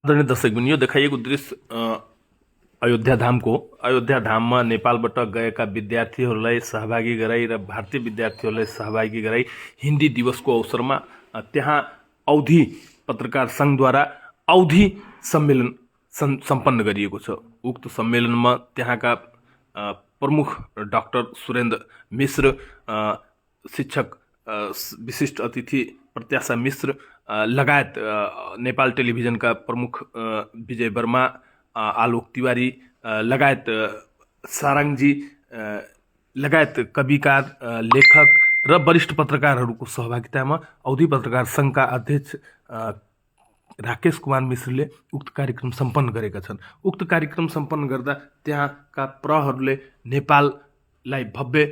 आदरणीय दर्शकबिन यो देखाइएको दृश्य अयोध्या धामको अयोध्या धाममा नेपालबाट गएका विद्यार्थीहरूलाई सहभागी गराई र भारतीय विद्यार्थीहरूलाई सहभागी गराई हिन्दी दिवसको अवसरमा त्यहाँ औधी पत्रकार सङ्घद्वारा औधी सम्मेलन सम्पन्न गरिएको छ। उक्त सम्मेलनमा त्यहाँका प्रमुख डाक्टर सुरेन्द्र मिश्र, शिक्षक विशिष्ट अतिथि प्रत्याशा मिश्र लगायत नेपाल टेलिभिजनका प्रमुख विजय वर्मा, आलोक तिवारी लगायत सारङजी लगायत कविकार, लेखक र वरिष्ठ पत्रकारहरूको सहभागितामा औधी पत्रकार सङ्घका अध्यक्ष राकेश कुमार मिश्रले उक्त कार्यक्रम सम्पन्न गरेका छन्। उक्त कार्यक्रम सम्पन्न गर्दा त्यहाँका प्रहरूले नेपाललाई भव्य,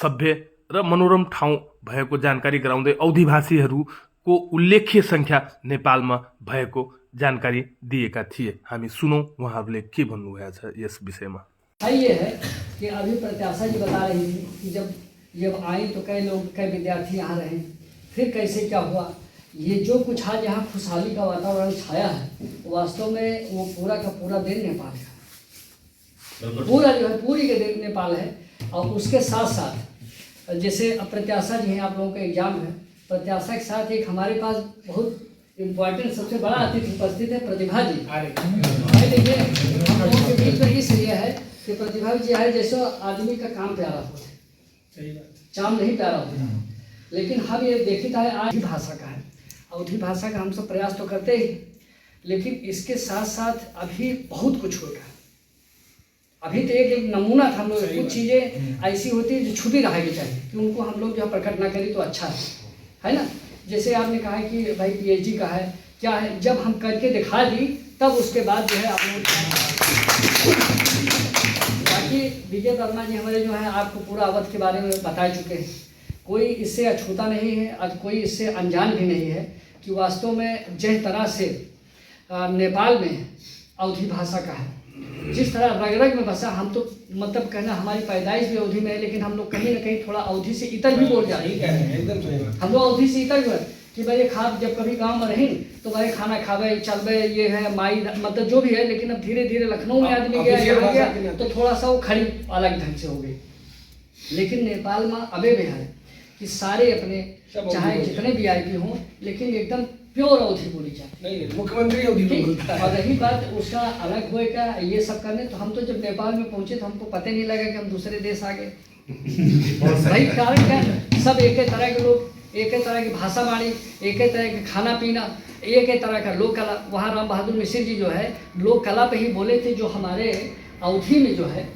सभ्य र मनोरम ठाउँ भएको जानकारी गराउँदै औधीभाषीहरूको उल्लेख्य सङ्ख्या नेपालमा भएको जानकारी दिएका थिए। हामी सुनौँ उहाँहरूले के भन्नुभएको छ यस विषयमा। ये है कि अभी प्रत्याशा जी बता रही थी कि जब आई तो कई विद्यार्थी यहाँ रहे, फिर कैसे क्या हुआ। ये जो कुछ आज यहाँ खुशहाली का वातावरण छाया है वास्तव में वो पूरा का पूरा दिन नेपाल का पूरा जो है पूरी के दिन नेपाल है। और उसके साथ साथ जैसे प्रत्याशा जी हैं, आप लोगों का एग्जाम है, प्रत्याशा के साथ एक हमारे पास बहुत इम्पोर्टेंट सबसे बड़ा अतिथि उपस्थित है, प्रतिभा जी। देखिए हम लोगों के बीच में इसलिए है कि प्रतिभा जी है जैसे आदमी का काम प्यारा होता है, चाम नहीं प्यारा होता, लेकिन हम ये देखता है आज भाषा का है, अवधी भाषा का हम सब प्रयास तो करते ही, लेकिन इसके साथ साथ अभी बहुत कुछ होगा। अभी तो एक नमूना था, हम लोग कुछ चीज़ें ऐसी होती है जो छुपी रहेगी चाहिए कि उनको हम लोग जो प्रकट ना करें तो अच्छा है ना। जैसे आपने कहा कि भाई पीएचडी का है क्या है, जब हम करके दिखा दी तब उसके बाद जो है आप लोग बाकी विजय वर्मा जी हमारे जो है आपको पूरा अवध के बारे में बता चुके हैं। कोई इससे अछूता नहीं है, आज कोई इससे अनजान भी नहीं है कि वास्तव में जिस तरह से नेपाल में अवधी भाषा का है, जिस तरह रग रग में बसा, हम तो मतलब कहना हमारी पैदाइश भी अवधी में है, लेकिन हम लोग कहीं ना कहीं थोड़ा अवधी से इतर भी बोल जाते हैं। हम लोग अवधी से इतर भी है कि भाई जब कभी गांव में रहें तो भाई खाना खावे चलवे ये है माई मतलब जो भी है, लेकिन अब धीरे धीरे लखनऊ में आदमी गया तो थोड़ा सा वो खड़ी अलग ढंग से हो गई। लेकिन नेपाल में अबे भी है कि सारे अपने चाहे जितने भी वीआईपी हों, लेकिन एकदम प्योर अवधी बोली जाए, मुख्यमंत्री अवधी बोलता है। और रही बात उसका अलग हुए का ये सब करने, तो हम तो जब नेपाल में पहुंचे तो हमको पता नहीं लगा कि हम दूसरे देश आ गए। भाई कारण क्या, सब एक ही तरह के लोग, एक ही तरह की भाषा बाणी, एक ही तरह का खाना पीना, एक ही तरह का लोक कला। वहाँ राम बहादुर मिश्र जी जो है लोक कला पे ही बोले थे, जो हमारे अवधी में जो है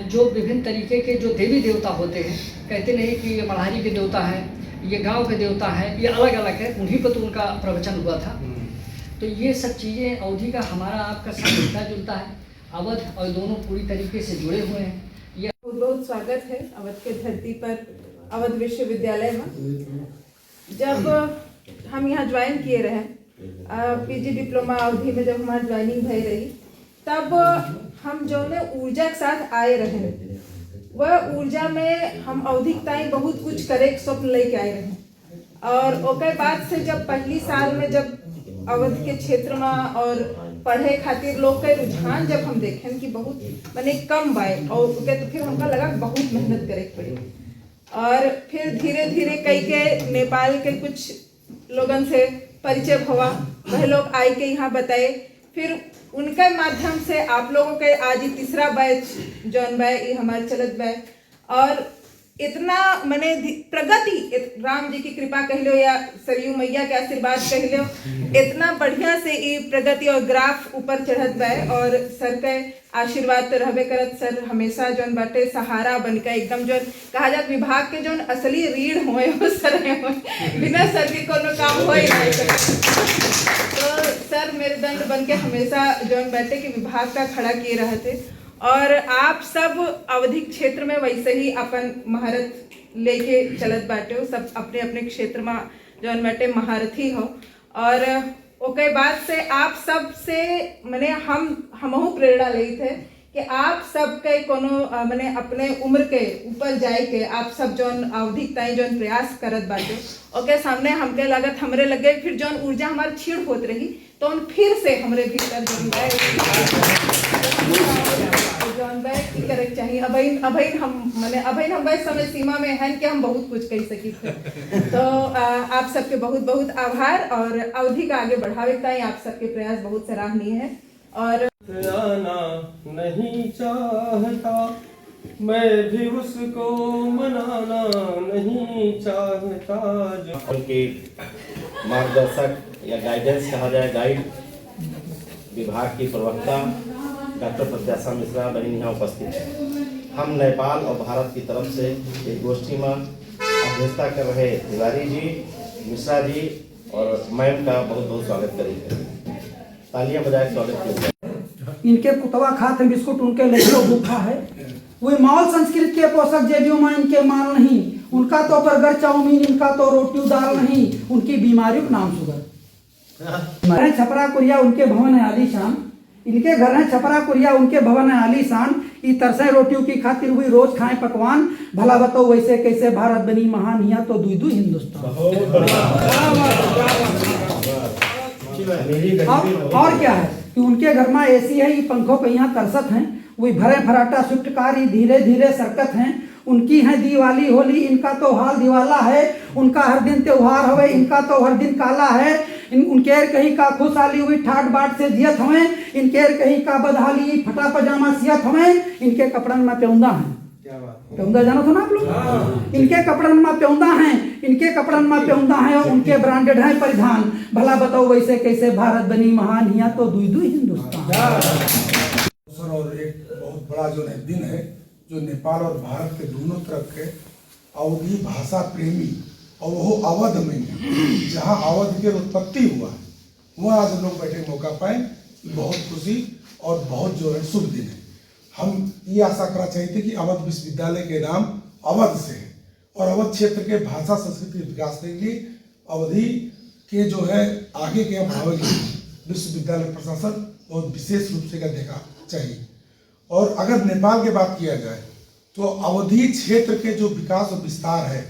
जो विभिन्न तरीके के जो देवी देवता होते हैं, कहते नहीं कि ये मढ़ारी के देवता है, ये गांव के देवता है, ये अलग अलग है, उन्हीं पर तो उनका प्रवचन हुआ था। तो ये सब चीज़ें अवधी का हमारा आपका सब मिलता जुलता है, अवध और दोनों पूरी तरीके से जुड़े हुए हैं। ये बहुत बहुत स्वागत है अवध के धरती पर, अवध विश्वविद्यालय में। जब हम यहाँ ज्वाइन किए रहे पीजी डिप्लोमा अवधि में, जब हमारी ज्वाइनिंग भई रही, तब हम जो ने ऊर्जा के साथ आए रहे, वह ऊर्जा में हम अवधिकताएं बहुत कुछ करे स्वप्न लेके आए रहे। और ओकर बाद से जब पहली साल में जब अवध के क्षेत्र में और पढ़े खातिर लोग के रुझान जब हम देखें कि बहुत माने कम बाए, और तो फिर हमका लगा बहुत मेहनत करे पड़ी। और फिर धीरे धीरे कई के नेपाल के कुछ लोगन से परिचय हुआ, वह लोग आए के यहाँ बताए, फिर उनके माध्यम से आप लोगों के आज ही तीसरा बैच जौन बा ये हमारे चलत बा। और इतना मैंने प्रगति, राम जी की कृपा कह लो या सरयू मैया के आशीर्वाद कह लो, इतना बढ़िया से ये प्रगति और ग्राफ ऊपर चढ़त बा। और सर के आशीर्वाद तो रहबे करत, सर हमेशा जौन बाटे सहारा बनकर एकदम जो कहा जात विभाग के जौन असली रीढ़ होए वो सर होए, बिना सर के कोनो काम हो ही नहीं। तो सर मेरुदंड बन के हमेशा जौन बाटे के विभाग का खड़ा किए रहते। और आप सब अवधि क्षेत्र में वैसे ही अपन महारत लेके चलत बाटे हो, सब अपने अपने क्षेत्र में जौन बाटे महारथी हो। और ओके बाद से आप सब से मैंने हमहू प्रेरणा ली थे कि आप सबके कोनो माने अपने उम्र के ऊपर जाए के आप सब जौन अवधि तय जौन प्रयास करत बाटे ओके सामने हमके लागत हमरे लगे फिर जौन ऊर्जा हमार छीड़ होत रही तो उन फिर से हमरे भीतर जौन बैठ की करे चाहिए अभइन हम वह समय सीमा में हैं कि हम बहुत कुछ कह सकी थे। तो आप सबके बहुत बहुत आभार और अवधि का आगे बढ़ावे ताई आप सबके प्रयास बहुत सराहनीय है। और आना नहीं चाहता मैं भी उसको मनाना नहीं चाहता। उनके मार्गदर्शक या गाइडेंस कहा जाए, गाइड विभाग की प्रवक्ता डॉक्टर प्रत्याशा मिश्रा बहन यहाँ उपस्थित है। हम नेपाल और भारत की तरफ से एक गोष्ठी में अध्यक्षता कर रहे तिवारी जी, मिश्रा जी और मैम का बहुत बहुत स्वागत करेंगे। तालियां बजाए स्वागत कीजिए। इनके कुतवा खाते बिस्कुट उनके लड़कियों भूखा है। वे माल संस्कृत के पोषक जेबियों में इनके माल नहीं, उनका तो बर्गर चाउमीन, इनका तो रोटी दाल नहीं, उनकी बीमारियों का नाम शुगर। छपरा कुरिया उनके भवन है आलीशान, इनके घर है छपरा कुरिया उनके भवन है आलीशान। ई तरसे रोटियों की खातिर हुई रोज खाए पकवान, भला बताओ वैसे कैसे भारत बनी महान, यहाँ तो दुई दुई हिंदुस्तान। और क्या है कि उनके घर में एसी है, ये पंखों पे यहाँ तरसत हैं, वही भरे फराटा स्विफ्ट कार धीरे धीरे सरकत हैं। उनकी है दिवाली होली, इनका तो हाल दिवाला है, उनका हर दिन त्योहार हवे, इनका तो हर दिन काला है। उनके कहीं का खुशहाली हुई ठाट बाट से जियत हवे, इनके कहीं का बदहाली फटा पजामा सियत हवे। इनके कपड़न में प्यौंदा है, प्यौंदा जानो तो ना आप लोग, इनके कपड़न में प्यौंदा है, इनके कपड़न में प्यौंदा है और उनके ब्रांडेड है परिधान। भला बताओ वैसे कैसे भारत बनी महान, यहाँ तो दुई दुई हिंदुस्तान। और एक बहुत बड़ा जो दिन है जो नेपाल और भारत के दोनों तरफ के अवधी भाषा प्रेमी और वो अवध में जहाँ अवध की उत्पत्ति हुआ है वहाँ आज लोग बैठे मौका पाए, बहुत खुशी और बहुत जो है शुभ दिन है। हम ये आशा करना चाहते कि अवध विश्वविद्यालय के नाम अवध से है और अवध क्षेत्र के भाषा संस्कृति के विकास के लिए अवधि के जो है आगे के बढ़ावे के लिए विश्वविद्यालय प्रशासन बहुत विशेष रूप से देखा चाहिए। और अगर नेपाल की बात किया जाए तो अवधि क्षेत्र के जो विकास और विस्तार है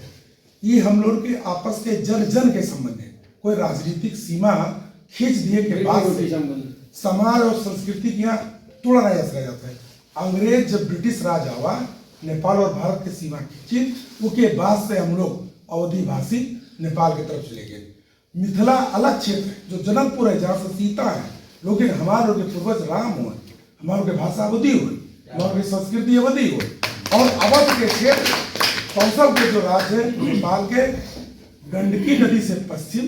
ये हम लोग के आपस के जन जन के संबंध है। कोई राजनीतिक सीमा खींच दिए के बाद से समाज और संस्कृति के यहाँ तोड़ा नहीं जा जाता है। अंग्रेज जब ब्रिटिश राज आवा नेपाल और भारत की सीमा खींची, उसके बाद से हम लोग अवधि भाषी नेपाल की तरफ चले गए। मिथिला अलग क्षेत्र है जो जनकपुर है जहाँ से सीता है, लेकिन हमारे लोग के पूर्वज राम हुए, हमारे के भाषा अवधि हुई, हमारे की संस्कृति अवधि हुई। और अवध के क्षेत्र कौशल के जो राज्य है नेपाल के गंडकी नदी से पश्चिम,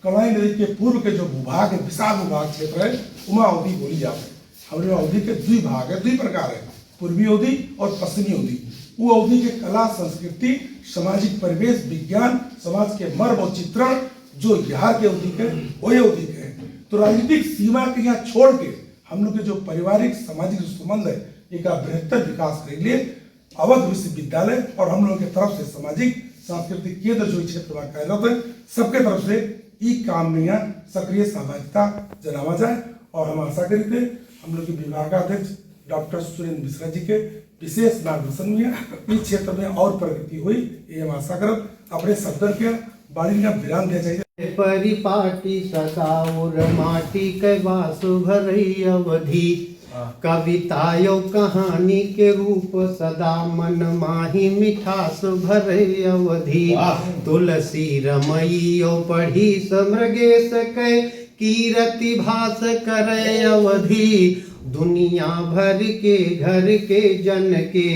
कलाई नदी के पूर्व के जो भूभाग है, विशाल भूभाग क्षेत्र है, उमा अवधि बोली जाती है। हमारे अवधि के दुई भाग है, दुई प्रकार है, पूर्वी अवधि और पश्चिमी अवधि। वो अवधि के कला संस्कृति, सामाजिक परिवेश, विज्ञान, समाज के मर्म और चित्रण जो यहाँ के अवधि के वही अवधि के है। तो राजनीतिक सीमा के यहाँ छोड़ के हम लोग के जो पारिवारिक सामाजिक संबंध है एक बेहतर विकास के लिए अवध विश्वविद्यालय और हम लोगों की तरफ से सामाजिक सांस्कृतिक केंद्र जो क्षेत्र में कार्यरत है सबके तरफ से ई काम में यहाँ सक्रिय सहभागिता जनावा जाए। और हम आशा करते हम लोग के विभागाध्यक्ष डॉक्टर सुरेंद्र मिश्रा जी के विशेष मार्गदर्शन में इस क्षेत्र में और प्रगति हुई, ये हम आशा करब। अपने शब्द के बाड़ी का विराम दिया चाहिए। परिपाटी ससाउर माटी के वासु भरई अवधि, कवितायो कहानी के रूप सदा मन माही मिठास भरई अवधि। तुलसी रमइयो पढ़ी समृगेश कै कीरति भास करे अवधि। दुनिया भर के घर के जन के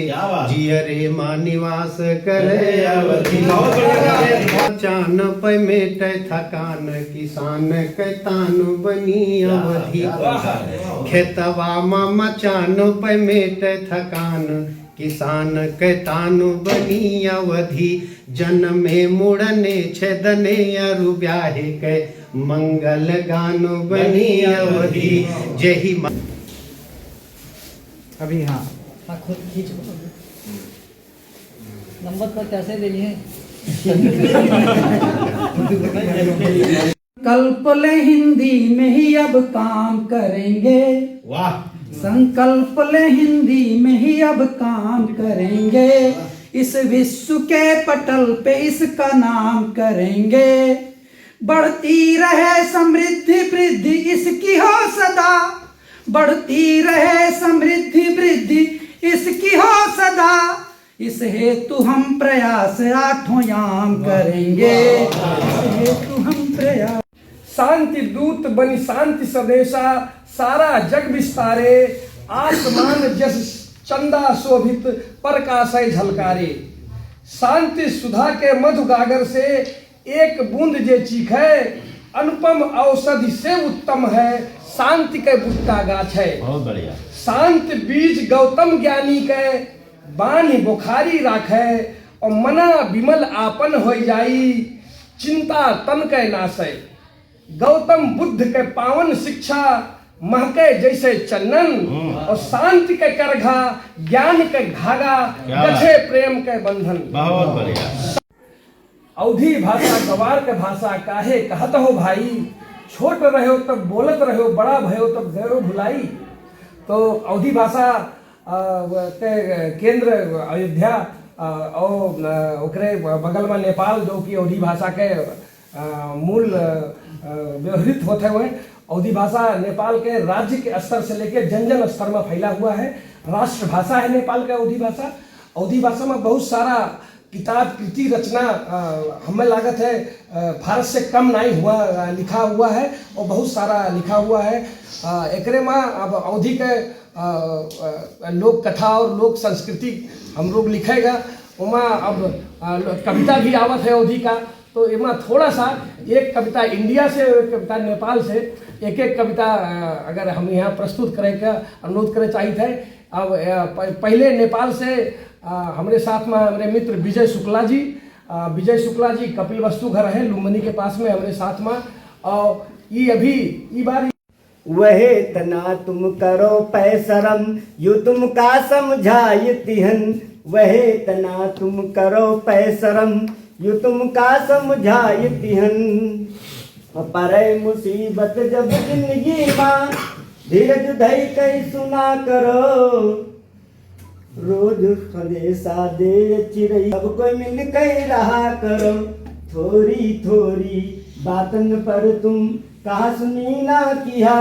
जियरे माँ निवास करे अवधि। चान पे मेट थकान किसान के तान बनी अवधि। खेतवा माँ मचान पे मेट थकान किसान के तान बनी अवधि। जन्मे मुड़ने छेदने अरु ब्याहे के मंगल गान बनी अवधि। जही अभी हाँ खुद खींच नंबर पर कैसे देनी है। कल्पले हिंदी में ही अब काम करेंगे। वाह। संकल्प ले हिंदी में ही अब काम करेंगे, इस विश्व के पटल पे इसका नाम करेंगे। बढ़ती रहे समृद्धि वृद्धि इसकी हो सदा, बढ़ती रहे समृद्धि वृद्धि इसकी हो सदा, इस हेतु हम प्रयास आठों याम करेंगे, इस हेतु हम प्रयास। शांति दूत बनी शांति सदेशा, सारा जग विस्तारे, आसमान जस चंदा शोभित प्रकाशय झलकारे। शांति सुधा के मधु गागर से एक बूंद जे चीखे, अनुपम औषधि से उत्तम है शांति के बुट्टा गाछ है। बहुत बढ़िया। शांति बीज गौतम ज्ञानी के बानी बुखारी राखे, और मना विमल आपन हो जाई, चिंता तन के नाशय। गौतम बुद्ध के पावन शिक्षा महके जैसे चंदन, और शांति के करघा ज्ञान के धागा, गछे प्रेम के बंधन। बहुत बढ़िया। अवधी भाषा गवार के भाषा काहे कहत हो भाई, छोट रहो तब बोलत रहो, बड़ा भयो तब गयो भुलाई। तो अवधी भाषा के केंद्र अयोध्या और ओकरे बगल में नेपाल, जो कि अवधी भाषा के मूल व्यवहृत होते हुए। अवधी भाषा नेपाल के राज्य के स्तर से लेकर जन जन स्तर में फैला हुआ है, राष्ट्र भाषा है नेपाल का अवधी भाषा। अवधी भाषा में बहुत सारा किताब कृति रचना हमें लागत है भारत से कम नहीं हुआ लिखा हुआ है, और बहुत सारा लिखा हुआ है। एकरे में अब अवधी के लोक कथा और लोक संस्कृति हम लोग लिखेगा, वहाँ अब कविता भी आवत है अवधी का। तो इमा थोड़ा सा एक कविता इंडिया से, एक कविता नेपाल से, एक एक कविता अगर हम यहाँ प्रस्तुत करें का अनुरोध करे चाहिए थे। अब पहले नेपाल से हमारे साथ में हमारे मित्र विजय शुक्ला जी कपिलवस्तु घर है लुम्बिनी के पास में हमारे साथ में। और ये अभी ये बार वह तना तुम करो पैसरम, यू तुम का समझाय तिहन। वह तना तुम करो पैसरम, यू तुम का समझाय तिहन। पर मुसीबत जब जिंदगी माँ, धीरज धई कई सुना करो। रोज संदेशा दे चिरई, सब कोई मिल कई रहा करो। थोड़ी थोड़ी बातन पर तुम कहा सुनी ना किया।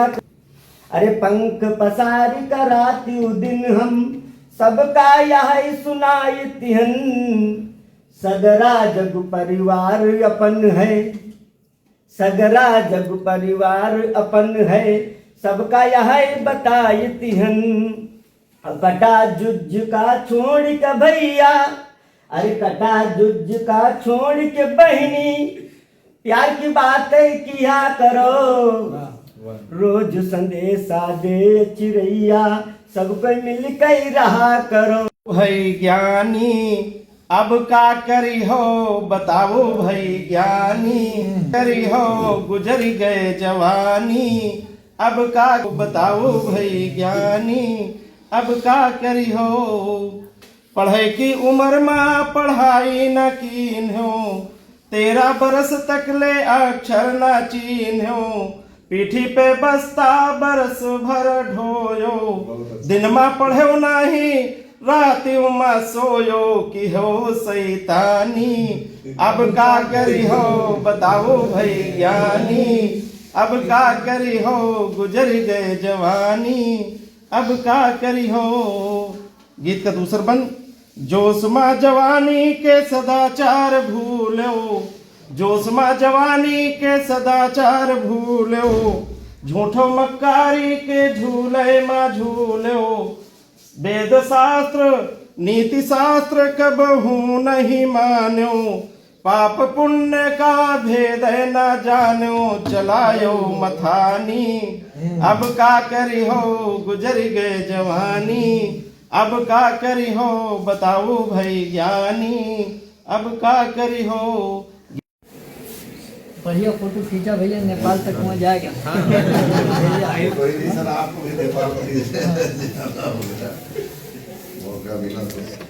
अरे पंख पसारी कराती दिन हम, सबका यही सुनाई तिहन। सगरा जग परिवार अपन है, सगरा जग परिवार अपन है, सबका यही बताई तिहन। कटा जुज का छोड़ के भैया, अरे कटा जुज का छोड़ के बहनी, प्यार की बातें किया करो। रोज संदेशा दे चिड़ैया, सबको मिल कर रहा करो। भाई ज्ञानी अब का करी हो बताओ भाई ज्ञानी, करी हो गुजर गए जवानी। अब का बताओ भाई ज्ञानी, अब का करी हो। पढ़े की उम्र में पढ़ाई न कीन हो, 13 बरस तक ले अक्षर न चीन हो। पीठी पे बस्ता बरस भर ढोयो, दिन में पढ़ो नहीं रात में सोयो कि हो सैतानी। अब का करी हो बताओ भाई ज्ञानी, अब का करी हो गुजर गए जवानी। अब का करी हो। गीत का दूसरा बंद। जोश मा जवानी के सदाचार भूलो, जोश मा जवानी के सदाचार भूलो। झूठो मक्कारी के झूले मा झूलो। वेद शास्त्र नीति शास्त्र कबहू नहीं मान्यो। पाप पुण्य का भेद न जानो, चलायो मथानी। अब का करी हो गुजर गए जवानी। अब का करी हो बताओ भाई ज्ञानी। अब का करी हो। बढ़िया फोटो खींचा भैया, नेपाल तक वहाँ जाएगा। कोई नहीं सर, आपको भी नेपाल मौका मिला तो